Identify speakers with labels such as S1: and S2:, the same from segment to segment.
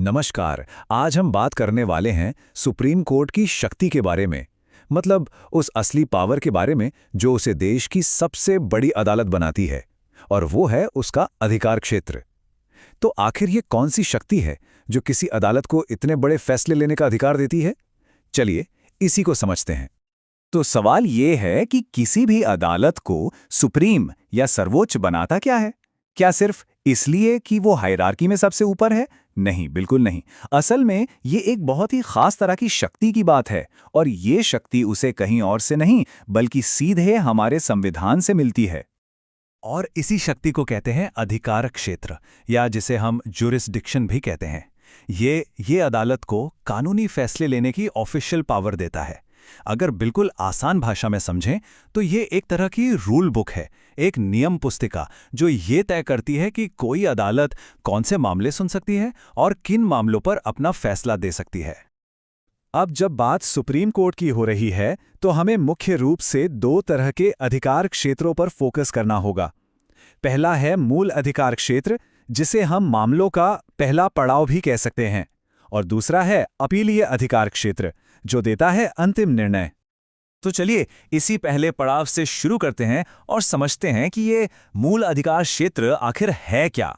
S1: नमस्कार। आज हम बात करने वाले हैं सुप्रीम कोर्ट की शक्ति के बारे में। मतलब उस असली पावर के बारे में जो उसे देश की सबसे बड़ी अदालत बनाती है, और वो है उसका अधिकार क्षेत्र। तो आखिर ये कौन सी शक्ति है जो किसी अदालत को इतने बड़े फैसले लेने का अधिकार देती है? चलिए इसी को समझते हैं।
S2: तो सवाल ये है कि किसी भी अदालत को सुप्रीम या सर्वोच्च बनाता क्या है? क्या सिर्फ इसलिए कि वो हायरार्की में सबसे ऊपर है? नहीं, बिल्कुल नहीं। असल में ये एक बहुत ही खास तरह की शक्ति की बात है, और ये शक्ति उसे कहीं और से नहीं बल्कि सीधे हमारे संविधान से मिलती है।
S1: और इसी शक्ति को कहते हैं अधिकार क्षेत्र, या जिसे हम जुरिस्डिक्शन भी कहते हैं। ये अदालत को कानूनी फैसले लेने की ऑफिशियल पावर देता है। अगर बिल्कुल आसान भाषा में समझें तो ये एक तरह की रूल बुक है, एक नियम पुस्तिका जो ये तय करती है कि कोई अदालत कौन से मामले सुन सकती है और किन मामलों पर अपना फैसला दे सकती है।
S2: अब जब बात सुप्रीम कोर्ट की हो रही है तो हमें मुख्य रूप से दो तरह के अधिकार क्षेत्रों पर फोकस करना होगा। पहला है मूल अधिकार क्षेत्र, जिसे हम मामलों का पहला पड़ाव भी कह सकते हैं, और दूसरा है अपीलीय अधिकार क्षेत्र, जो देता है अंतिम निर्णय। तो चलिए इसी पहले पड़ाव से शुरू करते हैं और समझते हैं कि ये मूल अधिकार क्षेत्र आखिर है क्या।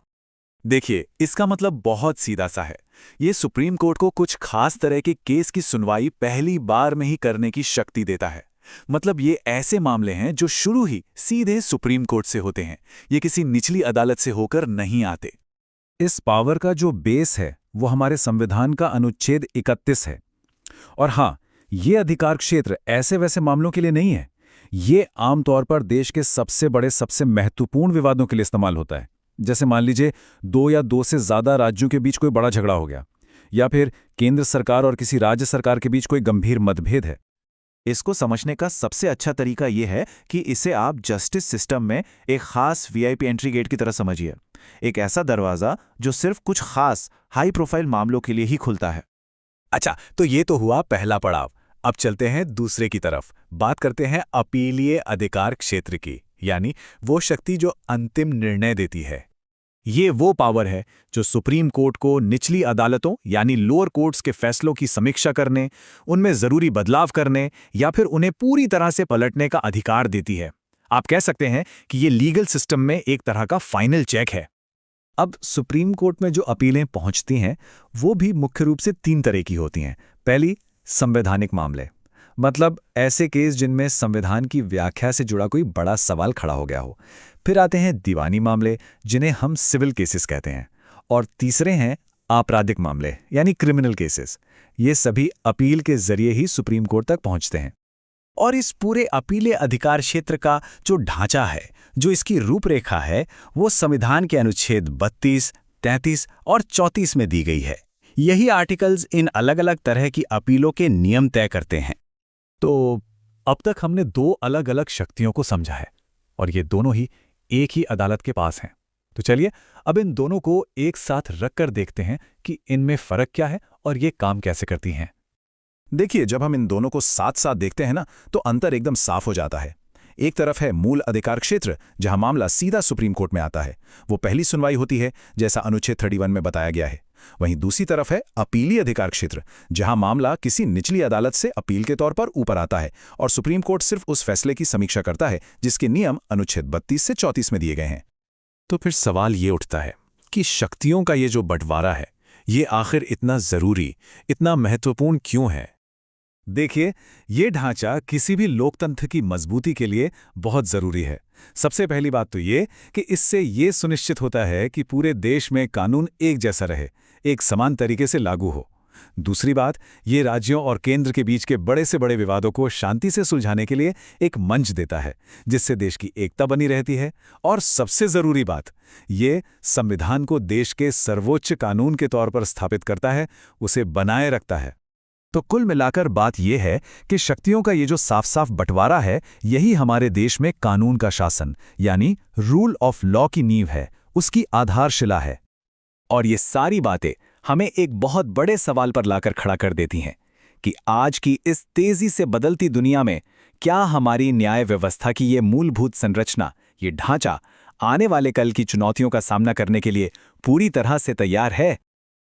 S1: देखिए, इसका मतलब बहुत सीधा सा है। ये सुप्रीम कोर्ट को कुछ खास तरह के केस की सुनवाई पहली बार में ही करने की शक्ति देता है। मतलब ये ऐसे मामले हैं जो शुरू ही सीधे सुप्रीम कोर्ट से होते हैं, ये किसी निचली अदालत से होकर नहीं आते।
S2: इस पावर का जो बेस है वो हमारे संविधान का अनुच्छेद 31 है। और हाँ, ये अधिकार क्षेत्र ऐसे वैसे मामलों के लिए नहीं है। ये आमतौर पर देश के सबसे बड़े, सबसे महत्वपूर्ण विवादों के लिए इस्तेमाल होता है। जैसे मान लीजिए दो या दो से ज्यादा राज्यों के बीच कोई बड़ा झगड़ा हो गया, या फिर केंद्र सरकार और किसी राज्य सरकार के बीच कोई गंभीर मतभेद है।
S1: इसको समझने का सबसे अच्छा तरीका यह है कि इसे आप जस्टिस सिस्टम में एक खास वीआईपी एंट्री गेट की तरह समझिए। एक ऐसा दरवाजा जो सिर्फ कुछ खास हाई प्रोफाइल मामलों के लिए ही खुलता है।
S2: अच्छा, तो ये तो हुआ पहला पड़ाव। अब चलते हैं दूसरे की तरफ। बात करते हैं अपीलीय अधिकार क्षेत्र की, यानी वो शक्ति जो अंतिम निर्णय देती है। ये वो पावर है जो सुप्रीम कोर्ट को निचली अदालतों यानी लोअर कोर्ट्स के फैसलों की समीक्षा करने, उनमें जरूरी बदलाव करने या फिर उन्हें पूरी तरह से पलटने का अधिकार देती है। आप कह सकते हैं कि ये लीगल सिस्टम में एक तरह का फाइनल चेक है। अब सुप्रीम कोर्ट में जो अपीलें पहुंचती हैं वो भी मुख्य रूप से तीन तरह की होती हैं। पहली, संवैधानिक मामले, मतलब ऐसे केस जिनमें संविधान की व्याख्या से जुड़ा कोई बड़ा सवाल खड़ा हो गया हो। फिर आते हैं दीवानी मामले, जिन्हें हम सिविल केसेस कहते हैं। और तीसरे हैं आपराधिक मामले, यानी क्रिमिनल केसेस। ये सभी अपील के जरिए ही सुप्रीम कोर्ट तक पहुंचते हैं। और इस पूरे अपीलीय अधिकार क्षेत्र का जो ढांचा है, जो इसकी रूपरेखा है, वो संविधान के अनुच्छेद 32, 33 और 34 में दी गई है। यही आर्टिकल्स इन अलग अलग तरह की अपीलों के नियम तय करते हैं। तो अब तक हमने दो अलग अलग शक्तियों को समझा है, और ये दोनों ही एक ही अदालत के पास हैं। तो चलिए अब इन दोनों को एक साथ रखकर देखते हैं कि इनमें फर्क क्या है और ये काम कैसे करती हैं।
S1: देखिए, जब हम इन दोनों को साथ साथ देखते हैं ना, तो अंतर एकदम साफ हो जाता है। एक तरफ है मूल अधिकार क्षेत्र, जहां मामला सीधा सुप्रीम कोर्ट में आता है, वो पहली सुनवाई होती है, जैसा अनुच्छेद 31 में बताया गया है। वहीं दूसरी तरफ है अपीलीय अधिकार क्षेत्र, जहां मामला किसी निचली अदालत से अपील के तौर पर ऊपर आता है, और सुप्रीम कोर्ट सिर्फ उस फैसले की समीक्षा करता है जिसके नियम अनुच्छेद 32 से 34 में दिए गए हैं।
S2: तो फिर सवाल ये उठता है कि शक्तियों का ये जो बंटवारा है, ये आखिर इतना जरूरी, इतना महत्वपूर्ण क्यों है? देखिए, ये ढांचा किसी भी लोकतंत्र की मजबूती के लिए बहुत जरूरी है। सबसे पहली बात तो ये कि इससे ये सुनिश्चित होता है कि पूरे देश में कानून एक जैसा रहे, एक समान तरीके से लागू हो। दूसरी बात, ये राज्यों और केंद्र के बीच के बड़े से बड़े विवादों को शांति से सुलझाने के लिए एक मंच देता है, जिससे देश की एकता बनी रहती है। और सबसे जरूरी बात, ये संविधान को देश के सर्वोच्च कानून के तौर पर स्थापित करता है, उसे बनाए रखता है। तो कुल मिलाकर बात यह है कि शक्तियों का ये जो साफ साफ बंटवारा है, यही हमारे देश में कानून का शासन यानी रूल ऑफ लॉ की नींव है, उसकी आधारशिला है। और ये सारी बातें हमें एक बहुत बड़े सवाल पर लाकर खड़ा कर देती हैं कि आज की इस तेजी से बदलती दुनिया में क्या हमारी न्याय व्यवस्था की ये मूलभूत संरचना, ये ढांचा आने वाले कल की चुनौतियों का सामना करने के लिए पूरी तरह से तैयार है।